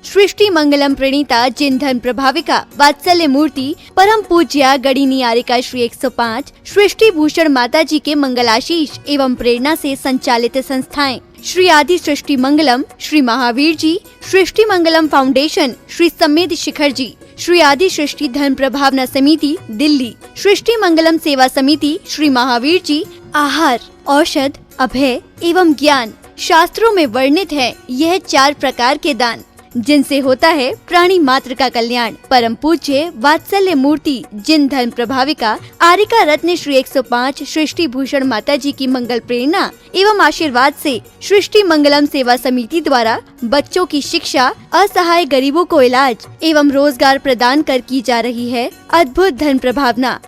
सृष्टि मंगलम प्रणीता जिन धन प्रभाविका वात्सल्य मूर्ति परम पूज्या गणिनी आरिका श्री 105 सृष्टि भूषण माता जी के मंगलाशीष एवं प्रेरणा से संचालित संस्थाएं श्री आदि सृष्टि मंगलम, श्री महावीर जी, सृष्टि मंगलम फाउंडेशन, श्री सम्मेद शिखर जी, श्री आदि सृष्टि धन प्रभावना समिति दिल्ली, सृष्टि मंगलम सेवा समिति, श्री महावीर जी, आहार, औषध, अभय एवं ज्ञान शास्त्रों में वर्णित है यह 4 प्रकार के दान जिनसे होता है प्राणी मात्र का कल्याण। परम पूज्य वात्सल्य मूर्ति जिन धन प्रभाविका आरिका रत्न श्री 105 सृष्टि भूषण माता जी की मंगल प्रेरणा एवं आशीर्वाद से सृष्टि मंगलम सेवा समिति द्वारा बच्चों की शिक्षा, असहाय गरीबों को इलाज एवं रोजगार प्रदान कर की जा रही है अद्भुत धन प्रभावना।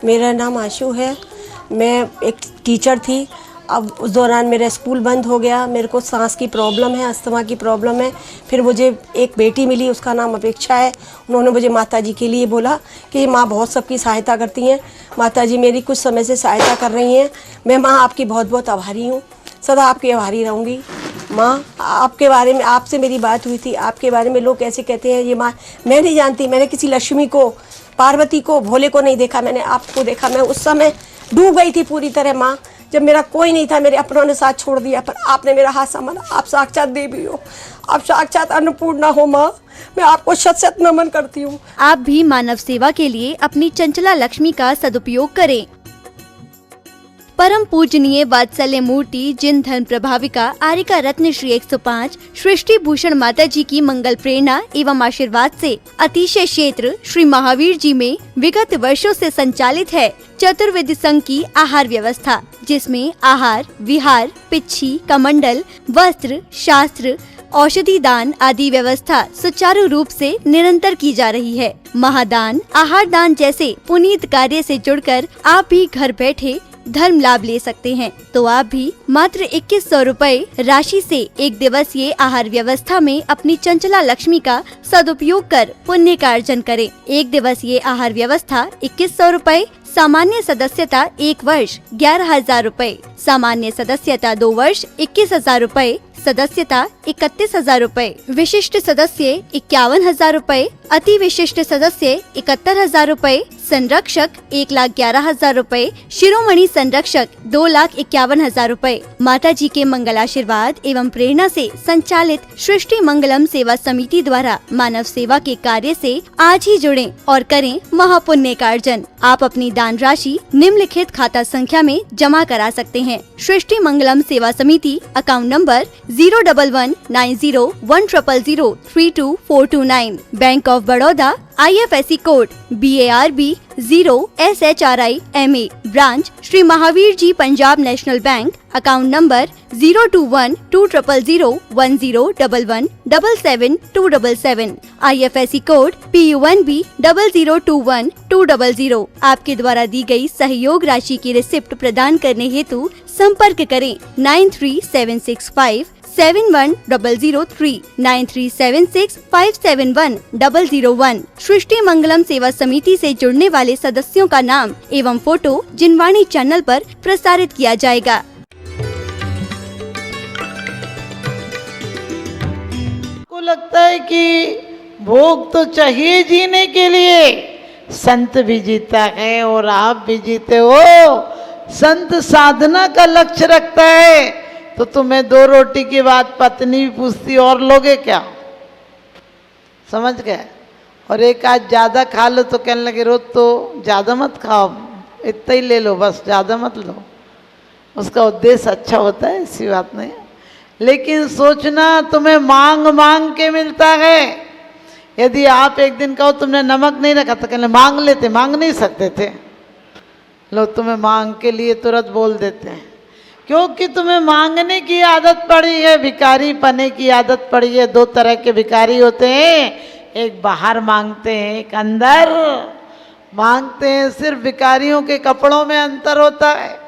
मेरा नाम आशु है। मैं एक टीचर थी। अब उस दौरान मेरा स्कूल बंद हो गया। मेरे को सांस की प्रॉब्लम है, अस्थमा की प्रॉब्लम है। फिर मुझे एक बेटी मिली, उसका नाम अपेक्षा है। उन्होंने मुझे माताजी के लिए बोला कि माँ बहुत सबकी सहायता करती हैं, माताजी मेरी कुछ समय से सहायता कर रही हैं। मैं माँ आपकी बहुत बहुत आभारी हूँ, सदा आपकी आभारी रहूँगी। माँ आपके बारे में, आपसे मेरी बात हुई थी, आपके बारे में लोग कैसे कहते हैं ये माँ, मैं नहीं जानती। मैंने किसी लक्ष्मी को, पार्वती को, भोले को नहीं देखा, मैंने आपको देखा। मैं उस समय डूब गई थी पूरी तरह माँ, जब मेरा कोई नहीं था, मेरे अपनों ने साथ छोड़ दिया, पर आपने मेरा हाथ संभाला। आप साक्षात देवी हो, आप साक्षात अन्नपूर्णा हो माँ। मैं आपको शत शत नमन करती हूँ। आप भी मानव सेवा के लिए अपनी चंचला लक्ष्मी का सदुपयोग करें। परम पूजनीय वात्सल्य मूर्ति जिन धन प्रभाविका आरिका रत्न श्री 105 सृष्टि भूषण माता जी की मंगल प्रेरणा एवं आशीर्वाद से अतिशय क्षेत्र श्री महावीर जी में विगत वर्षों से संचालित है चतुर्विध संघ की आहार व्यवस्था, जिसमें आहार, विहार, पिच्छी, कमंडल, वस्त्र, शास्त्र, औषधि दान आदि व्यवस्था सुचारू रूप से निरंतर की जा रही है। महादान, आहार दान जैसे पुनीत कार्य से जुड़कर आप भी घर बैठे धर्म लाभ ले सकते हैं। तो आप भी मात्र 2100 रुपए राशि से एक दिवसीय आहार व्यवस्था में अपनी चंचला लक्ष्मी का सदुपयोग कर पुण्य का अर्जन करें। एक दिवसीय आहार व्यवस्था 2100 रुपए, सामान्य सदस्यता 1 वर्ष 11,000 रुपए, सामान्य सदस्यता 2 वर्ष 21,000 रुपए, सदस्यता 31,000 रुपए, विशिष्ट सदस्य 51,000 रुपए, अति विशिष्ट सदस्य 71,000 रुपए, संरक्षक 1,11,000 रुपए, शिरोमणि संरक्षक 2,51,000 रुपए। माता जी के मंगलाशीर्वाद एवं प्रेरणा से संचालित सृष्टि मंगलम सेवा समिति द्वारा मानव सेवा के कार्य से आज ही जुड़ें और करें महापुण्य का अर्जन। आप अपनी दान राशि निम्नलिखित खाता संख्या में जमा करा सकते हैं। सृष्टि Mangalam Seva Samiti, account number 0119010003249, Bank of Baroda, IFSC code BARB 0SHRIMA, branch Shri Mahavir ji Punjab National Bank, account number 02120117777, IFSC code PUNB 0021200। आपके द्वारा दी गई सहयोग राशि की रिसिप्ट प्रदान करने हेतु संपर्क करें 9376571003 9376571001। सृष्टि मंगलम सेवा समिति से जुड़ने वाले सदस्यों का नाम एवं फोटो जिनवाणी चैनल पर प्रसारित किया जाएगा। को लगता है कि भोग तो चाहिए जीने के लिए, संत भी जीता है और आप भी जीते हो। संत साधना का लक्ष्य रखता है, तो तुम्हें 2 रोटी की बात पत्नी भी पूछती और लोगे क्या, समझ गए। और एक आज ज़्यादा खा लो तो कहने लगे रोज तो ज़्यादा मत खाओ, इतना ही ले लो बस, ज़्यादा मत लो। उसका उद्देश्य अच्छा होता है, ऐसी बात नहीं। लेकिन सोचना तुम्हें मांग मांग के मिलता है। यदि आप एक दिन कहो तुमने नमक नहीं रखा तो कहने मांग लेते, मांग नहीं सकते थे। लोग तुम्हें मांग के लिए तुरंत बोल देते हैं, क्योंकि तुम्हें मांगने की आदत पड़ी है, भिखारी पने की आदत पड़ी है। 2 तरह के भिखारी होते हैं, एक बाहर मांगते हैं, एक अंदर मांगते हैं। सिर्फ भिखारियों के कपड़ों में अंतर होता है,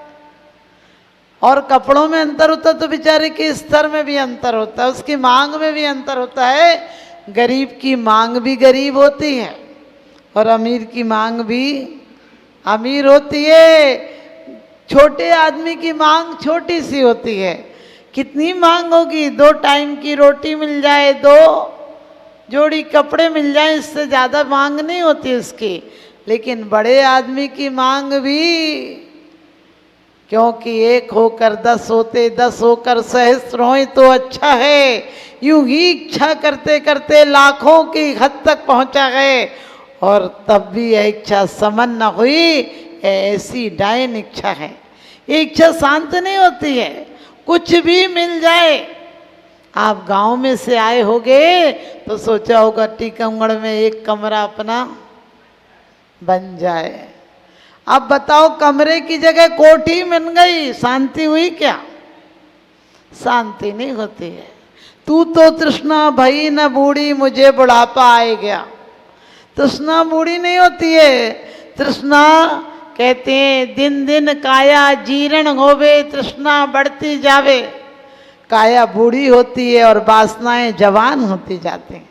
और कपड़ों में अंतर होता है तो बेचारे के स्तर में भी अंतर होता है, उसकी मांग में भी अंतर होता है। गरीब की मांग भी गरीब होती है और अमीर की मांग भी अमीर होती है, छोटे आदमी की मांग छोटी सी होती है। कितनी मांग होगी? 2 टाइम की रोटी मिल जाए, 2 जोड़ी कपड़े मिल जाए, इससे ज़्यादा मांग नहीं होती उसकी। लेकिन बड़े आदमी की मांग भी, क्योंकि 1 होकर 10 होते, 10 होकर सहस्त्र हों तो अच्छा है। यूं ही इच्छा करते करते लाखों की हद तक पहुंचा गए, और तब भी यह इच्छा समन न हुई। ऐसी डायन इच्छा है, ये इच्छा शांत नहीं होती है। कुछ भी मिल जाए। आप गांव में से आए होगे तो सोचा होगा टीकमगढ़ में एक कमरा अपना बन जाए। अब बताओ, कमरे की जगह कोठी बन गई, शांति हुई क्या? शांति नहीं होती है। तू तो तृष्णा भई न बूढ़ी, मुझे बुढ़ापा आए गया। तृष्णा बूढ़ी नहीं होती है। तृष्णा कहते हैं दिन दिन काया जीर्ण होवे, तृष्णा बढ़ती जावे। काया बूढ़ी होती है और वासनाएं जवान होती जाती हैं।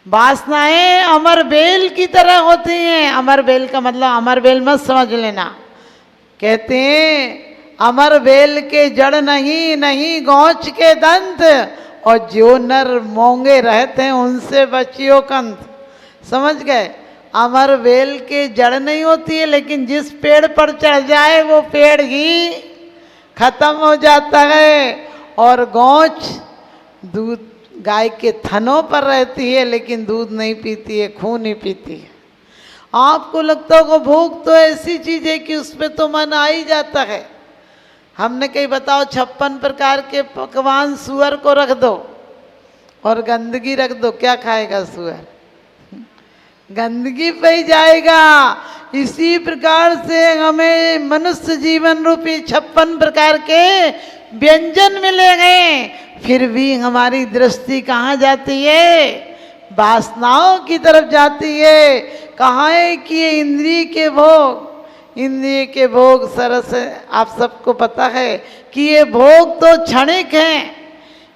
वासनाएं अमर बेल की तरह होती हैं। अमर बेल का मतलब अमर बेल मत समझ लेना। कहते हैं अमर बेल के जड़ नहीं, नहीं गौच के दंत, और जो नर मोंगे रहते हैं उनसे बचियो कंत। समझ गए? अमर बेल के जड़ नहीं होती है, लेकिन जिस पेड़ पर चढ़ जाए वो पेड़ ही खत्म हो जाता है। और गौच दूध गाय के थनों पर रहती है, लेकिन दूध नहीं पीती है, खून ही पीती है। आपको लगता होगा भूख तो ऐसी चीज है कि उसमें तो मन आ ही जाता है। हमने कहीं बताओ 56 प्रकार के पकवान सुअर को रख दो और गंदगी रख दो, क्या खाएगा सुअर? गंदगी पे ही जाएगा। इसी प्रकार से हमें मनुष्य जीवन रूपी 56 प्रकार के व्यंजन मिले हैं, फिर भी हमारी दृष्टि कहाँ जाती है? वासनाओं की तरफ जाती है। कहाँ है कि ये इंद्रिय के भोग, इंद्रिय के भोग सरस है। आप सबको पता है कि ये भोग तो क्षणिक हैं।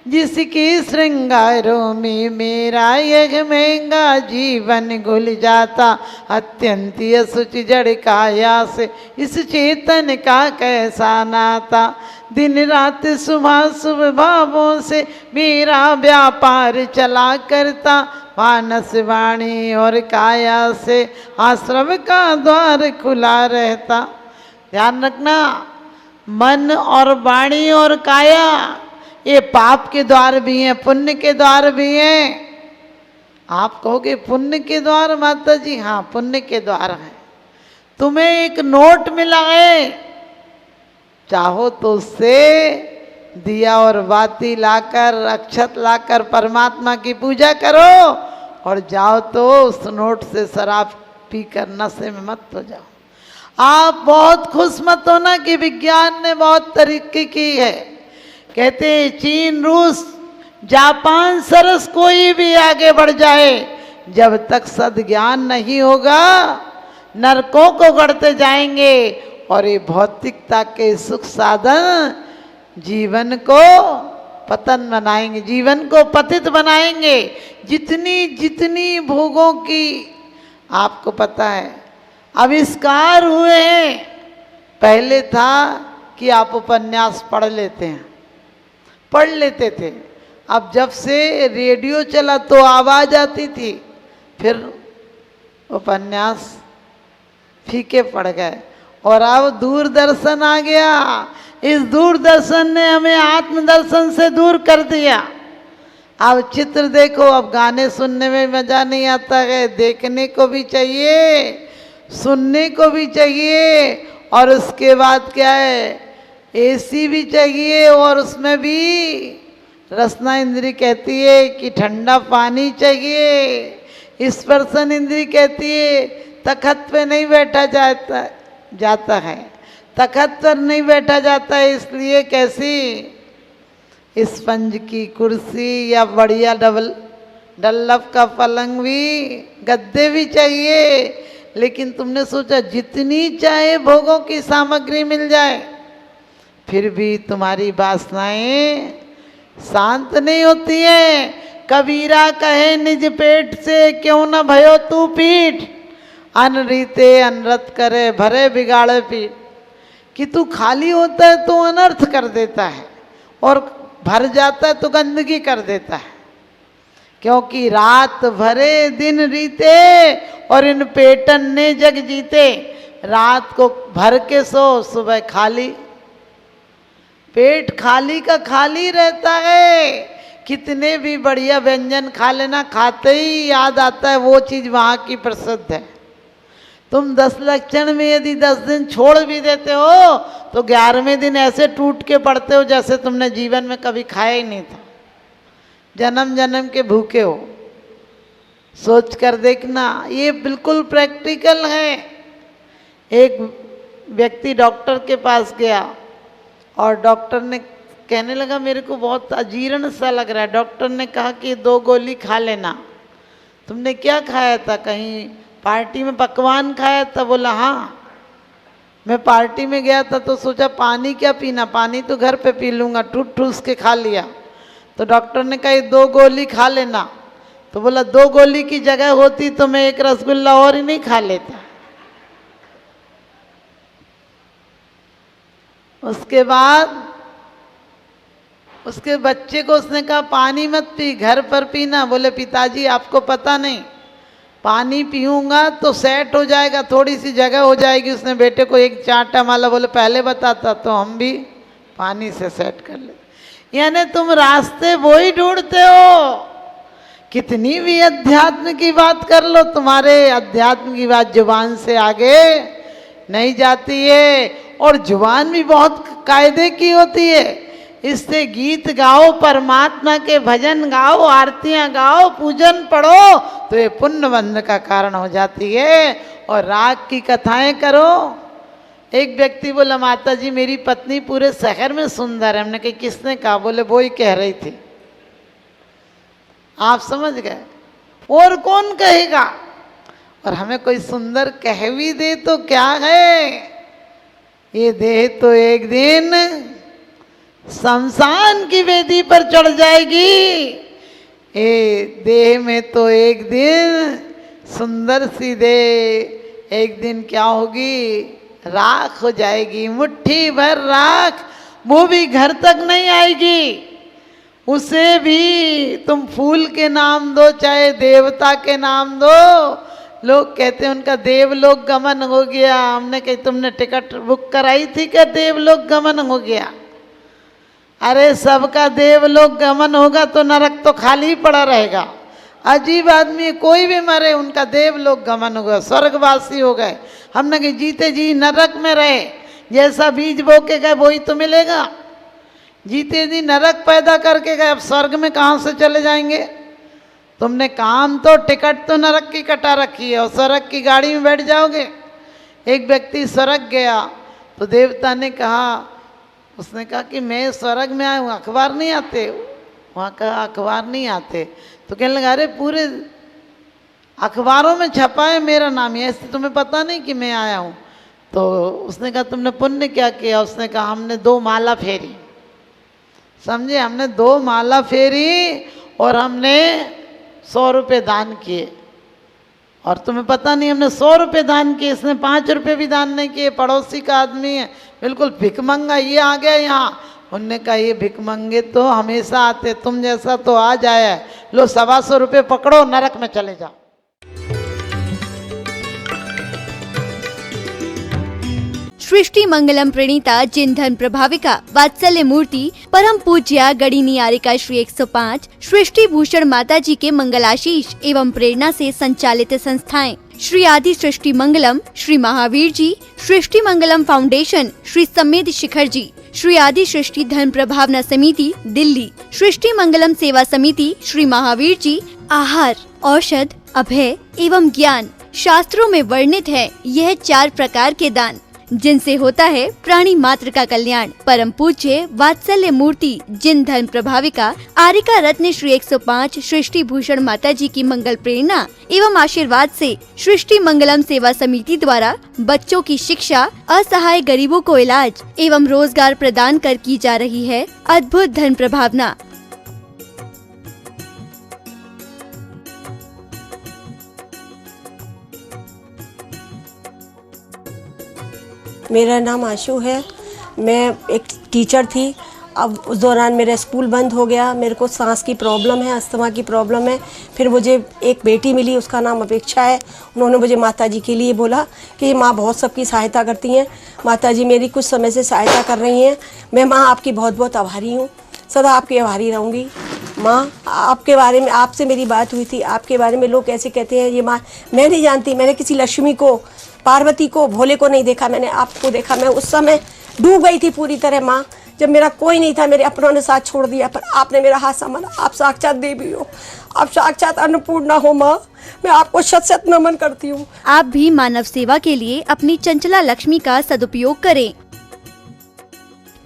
जिसकी श्रृंगारों में मेरा यह महंगा जीवन घुल जाता, अत्यंत असुचि जड़ काया से इस चेतन का कैसा नाता। दिन रात सुबह शुभ भावों से मेरा व्यापार चला करता, मानस वाणी और काया से आश्रम का द्वार खुला रहता। ध्यान रखना, मन और वाणी और काया ये पाप के द्वार भी हैं, पुण्य के द्वार भी हैं। आप कहोगे पुण्य के द्वार माता जी? हाँ, पुण्य के द्वार हैं। तुम्हें एक नोट मिला है, चाहो तो उससे दिया और बाती लाकर, अक्षत लाकर परमात्मा की पूजा करो, और जाओ तो उस नोट से शराब पीकर नशे में मत हो जाओ। आप बहुत खुश मत होना कि विज्ञान ने बहुत तरक्की की है। कहते हैं चीन, रूस, जापान, सरस कोई भी आगे बढ़ जाए, जब तक सद्ज्ञान नहीं होगा नरकों को गढ़ते जाएंगे, और ये भौतिकता के सुख साधन जीवन को पतन बनाएंगे, जीवन को पतित बनाएंगे। जितनी जितनी भोगों की आपको पता है आविष्कार हुए हैं। पहले था कि आप उपन्यास पढ़ लेते थे। अब जब से रेडियो चला तो आवाज आती थी, फिर उपन्यास फीके पड़ गए, और अब दूरदर्शन आ गया। इस दूरदर्शन ने हमें आत्मदर्शन से दूर कर दिया। अब चित्र देखो, अब गाने सुनने में मजा नहीं आता है, देखने को भी चाहिए, सुनने को भी चाहिए, और उसके बाद क्या है, एसी भी चाहिए, और उसमें भी रसना इंद्री कहती है कि ठंडा पानी चाहिए। स्पर्शन इंद्री कहती है तखत पे नहीं बैठा जाता है, तखत पर नहीं बैठा जाता है, इसलिए कैसी स्पंज की कुर्सी या बढ़िया डल्लफ का पलंग भी, गद्दे भी चाहिए। लेकिन तुमने सोचा जितनी चाहे भोगों की सामग्री मिल जाए, फिर भी तुम्हारी वासनाएं शांत नहीं होती है। कबीरा कहे निज पेट से क्यों न भयो तू पीठ, अनरीते अनरत करे भरे बिगाड़े पीठ, कि तू खाली होता है तो अनर्थ कर देता है और भर जाता है तो गंदगी कर देता है। क्योंकि रात भरे दिन रीते और इन पेटन ने जग जीते। रात को भर के सो, सुबह खाली। पेट खाली का खाली रहता है। कितने भी बढ़िया व्यंजन खा लेना, खाते ही याद आता है वो चीज़ वहाँ की प्रसिद्ध है। तुम 10 लक्षण में यदि 10 दिन छोड़ भी देते हो तो 11वें दिन ऐसे टूट के पड़ते हो जैसे तुमने जीवन में कभी खाया ही नहीं था, जन्म जन्म के भूखे हो। सोच कर देखना, ये बिल्कुल प्रैक्टिकल है। एक व्यक्ति डॉक्टर के पास गया और डॉक्टर ने कहने लगा मेरे को बहुत अजीर्ण सा लग रहा है। डॉक्टर ने कहा कि 2 गोली खा लेना। तुमने क्या खाया था, कहीं पार्टी में पकवान खाया था? बोला हाँ, मैं पार्टी में गया था तो सोचा पानी क्या पीना, पानी तो घर पे पी लूँगा, ठूस ठूस के खा लिया। तो डॉक्टर ने कहा 2 गोली खा लेना। तो बोला 2 गोली की जगह होती तो मैं 1 रसगुल्ला और ही नहीं खा लेता। उसके बाद उसके बच्चे को उसने कहा पानी मत पी, घर पर पीना। बोले पिताजी आपको पता नहीं, पानी पीऊँगा तो सेट हो जाएगा, थोड़ी सी जगह हो जाएगी। उसने बेटे को एक चांटा माला। बोले पहले बताता तो हम भी पानी से सेट कर लेते। यानी तुम रास्ते वो ही ढूंढते हो। कितनी भी अध्यात्म की बात कर लो, तुम्हारे अध्यात्म की बात जुबान से आगे नहीं जाती है। और जुबान भी बहुत कायदे की होती है। इससे गीत गाओ, परमात्मा के भजन गाओ, आरतियां गाओ, पूजन पढ़ो तो ये पुण्य बंध का कारण हो जाती है। और राग की कथाएं करो। एक व्यक्ति बोला माता जी मेरी पत्नी पूरे शहर में सुंदर है। हमने कहा किसने कहा? बोले वो ही कह रही थी। आप समझ गए, और कौन कहेगा? और हमें कोई सुंदर कह भी दे तो क्या है, ये देह तो एक दिन शमशान की वेदी पर चढ़ जाएगी। ये देह में तो एक दिन सुंदर सी देह एक दिन क्या होगी, राख हो जाएगी। मुट्ठी भर राख, वो भी घर तक नहीं आएगी। उसे भी तुम फूल के नाम दो, चाहे देवता के नाम दो। लोग कहते हैं उनका देवलोक गमन हो गया। हमने कही तुमने टिकट बुक कराई थी क्या देवलोक गमन हो गया? अरे सबका देवलोक गमन होगा तो नरक तो खाली ही पड़ा रहेगा। अजीब आदमी, कोई भी मरे उनका देवलोक गमन होगा, स्वर्गवासी हो गए। हमने कही जीते जी नरक में रहे, जैसा बीज बो के गए वही तो मिलेगा। जीते जी नरक पैदा करके गए, अब स्वर्ग में कहाँ से चले जाएंगे? तुमने काम तो टिकट तो नरक की कटा रखी है और स्वर्ग की गाड़ी में बैठ जाओगे। एक व्यक्ति स्वर्ग गया तो देवता ने कहा, उसने कहा कि मैं स्वर्ग में आया हूँ, अखबार नहीं आते? वहाँ कहा अखबार नहीं आते। तो कहने लगा अरे पूरे अखबारों में छपा है मेरा नाम, ऐसे तुम्हें पता नहीं कि मैं आया हूँ? तो उसने कहा तुमने पुण्य क्या किया? उसने कहा हमने 2 माला फेरी। समझे, हमने 2 माला फेरी और हमने 100 रुपये दान किए। और तुम्हें पता नहीं हमने 100 रुपये दान किए, इसने 5 रुपये भी दान नहीं किए। पड़ोसी का आदमी है, बिल्कुल भिकमंगा, ये आ गया यहाँ। उनने कहा ये भिकमंगे तो हमेशा आते, तुम जैसा तो आज आया है। लो 125 रुपये पकड़ो, नरक में चले जाओ। सृष्टि मंगलम प्रणीता जिन धन प्रभाविका वात्सल्य मूर्ति परम पूज्या गणिनी आरिका श्री 105 सृष्टि भूषण माता जी के मंगलाशीष एवं प्रेरणा से संचालित संस्थाएं श्री आदि सृष्टि मंगलम, श्री महावीर जी, सृष्टि मंगलम फाउंडेशन, श्री सम्मेद शिखर जी, श्री आदि सृष्टि धन प्रभावना समिति दिल्ली, सृष्टि मंगलम सेवा समिति, श्री महावीर जी, आहार, औषध, अभय एवं ज्ञान शास्त्रों में वर्णित है यह 4 प्रकार के दान, जिनसे होता है प्राणी मात्र का कल्याण। परम पूज्य वात्सल्य मूर्ति जिन धन प्रभाविका आरिका रत्न श्री 105 सृष्टि भूषण माता जी की मंगल प्रेरणा एवं आशीर्वाद से सृष्टि मंगलम सेवा समिति द्वारा बच्चों की शिक्षा, असहाय गरीबों को इलाज एवं रोजगार प्रदान कर की जा रही है अद्भुत धन प्रभावना। मेरा नाम आशु है। मैं एक टीचर थी। अब उस दौरान मेरा स्कूल बंद हो गया। मेरे को सांस की प्रॉब्लम है, अस्थमा की प्रॉब्लम है। फिर मुझे एक बेटी मिली, उसका नाम अपेक्षा है। उन्होंने मुझे माताजी के लिए बोला कि माँ बहुत सबकी सहायता करती हैं, माताजी मेरी कुछ समय से सहायता कर रही हैं। मैं माँ आपकी बहुत बहुत आभारी हूँ, सदा आपकी आभारी रहूँगी। माँ आपके बारे में, आपसे मेरी बात हुई थी, आपके बारे में लोग कैसे कहते हैं ये माँ, मैं नहीं जानती। मैंने किसी लक्ष्मी को, पार्वती को, भोले को नहीं देखा, मैंने आपको देखा। मैं उस समय डूब गई थी पूरी तरह माँ, जब मेरा कोई नहीं था, मेरे अपनों ने साथ छोड़ दिया, पर आपने मेरा हाथ संभाला। आप साक्षात देवी हो, आप साक्षात अन्नपूर्णा हो माँ। मैं आपको शत शत नमन करती हूँ। आप भी मानव सेवा के लिए अपनी चंचला लक्ष्मी का सदुपयोग करें।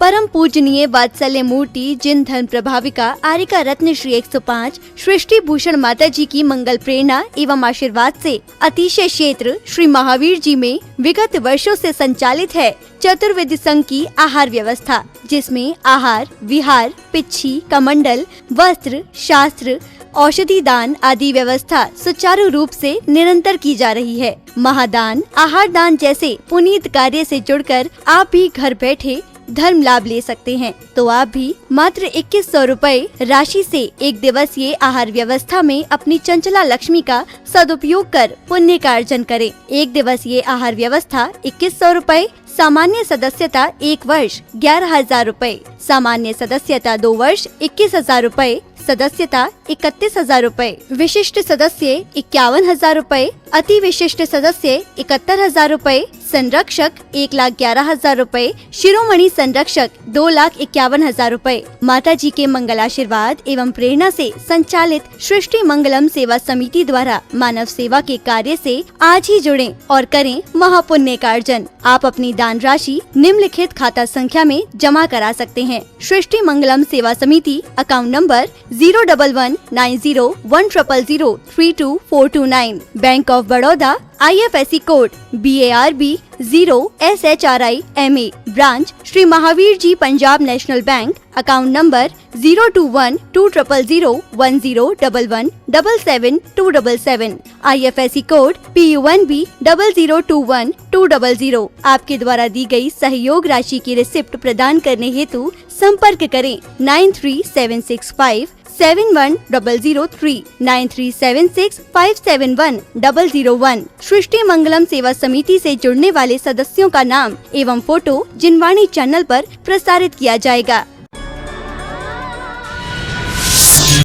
परम पूजनीय वात्सल्य मूर्ति जिन धर्म प्रभाविका आरिका रत्न श्री 105 सृष्टि भूषण माता जी की मंगल प्रेरणा एवं आशीर्वाद से अतिशय क्षेत्र श्री महावीर जी में विगत वर्षों से संचालित है चतुर्वेद संघ की आहार व्यवस्था, जिसमें आहार, विहार, पिच्छी, कमंडल, वस्त्र, शास्त्र, औषधि दान आदि व्यवस्था सुचारू रूप से निरंतर की जा रही है। महादान, आहार दान जैसे पुनीत कार्य से जुड़कर आप भी घर बैठे धर्म लाभ ले सकते हैं। तो आप भी मात्र 2100 रुपए राशि से एक दिवसीय आहार व्यवस्था में अपनी चंचला लक्ष्मी का सदुपयोग कर पुण्य का अर्जन करें। एक दिवसीय आहार व्यवस्था 2100 रुपए, सामान्य सदस्यता 1 वर्ष 11,000 रुपए, सामान्य सदस्यता 2 वर्ष 21,000 रुपए, सदस्यता 31,000 रुपए, विशिष्ट सदस्य 51,000 रुपए, अति विशिष्ट सदस्य 71,000 रुपए, संरक्षक 1,11,000 रुपए, शिरोमणि संरक्षक 2,51,000 रुपए। माता जी के मंगल आशीर्वाद एवं प्रेरणा से संचालित सृष्टि मंगलम सेवा समिति द्वारा मानव सेवा के कार्य से आज ही जुड़ें और करें महापुण्य का अर्जन। आप अपनी दान राशि निम्नलिखित खाता संख्या में जमा करा सकते हैं। सृष्टि Mangalam Seva Samiti, account number 0119010003249, Bank of Baroda, IFSC code BARB 0SHRIMA, branch Shri Mahavir ji Punjab National Bank, account number 0212010117777, IFSC code PUNB 0021200। आपके द्वारा दी गई सहयोग राशि की रिसिप्ट प्रदान करने हेतु संपर्क करें 9376571003 9376571001। सृष्टि मंगलम सेवा समिति से जुड़ने वाले सदस्यों का नाम एवं फोटो जिनवाणी चैनल पर प्रसारित किया जाएगा।